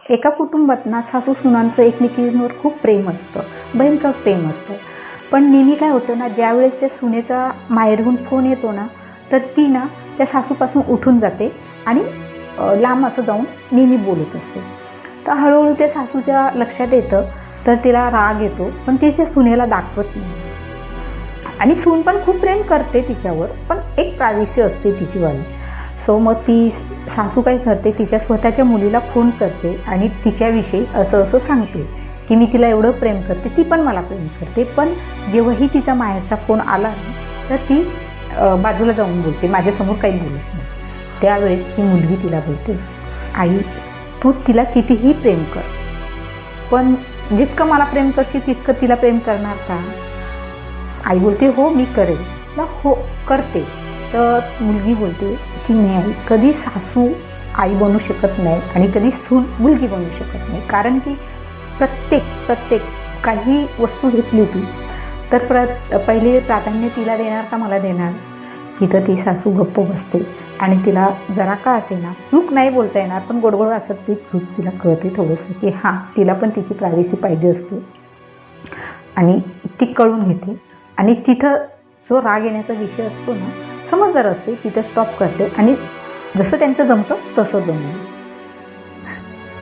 एका कुटुंबात ना सासू सुनांचं एकमेकींवर खूप प्रेम असतं, भयंकर प्रेम असतं. पण नेहमी काय होतं ना, ज्यावेळेस त्या सुनेचा माहेरहून फोन येतो ना, तर ती ना त्या सासूपासून उठून जाते आणि लांब असं जाऊन नेहमी बोलत असते. तर हळूहळू त्या सासूच्या लक्षात येतं, तर तिला राग येतो, पण ती त्या सुनेला दाखवत नाही. आणि सून पण खूप प्रेम करते तिच्यावर, पण एक प्रायव्हसी असते तिचीवाली. सो मग ती सासू काय करते, तिच्या स्वतःच्या मुलीला फोन करते आणि तिच्याविषयी असं असं सांगते की मी तिला एवढं प्रेम करते, ती पण मला प्रेम करते. पण जेव्हाही तिचा माहेरचा फोन आला तर ती बाजूला जाऊन बोलते, माझ्यासमोर काही बोलत नाही. त्यावेळेस ती मुलगी तिला बोलते, आई तू तिला कितीही प्रेम कर, पण जितकं मला प्रेम करशील तितकं तिला प्रेम करणार का? आई बोलते हो मी करेल. हो करते. तर मुलगी बोलते की नाही आई, कधी सासू आई बनू शकत नाही आणि कधी सून मुलगी बनू शकत नाही. कारण की प्रत्येक काही वस्तू घेतली होती तर पहिले प्राधान्य तिला देणार का मला देणार? तिथं ती सासू गप्प बसते आणि तिला जरा का असेना, चूक नाही बोलता येणार पण गोडगोड असत ती चूक तिला कळते थोडंसं की हां तिला पण तिची प्रायव्हसी पाहिजे असते आणि ती कळून घेते. आणि तिथं जो राग येण्याचा विषय असतो ना, समजदार असते, तिथं स्टॉप करते आणि जसं त्यांचं जमतं तसं जमतं.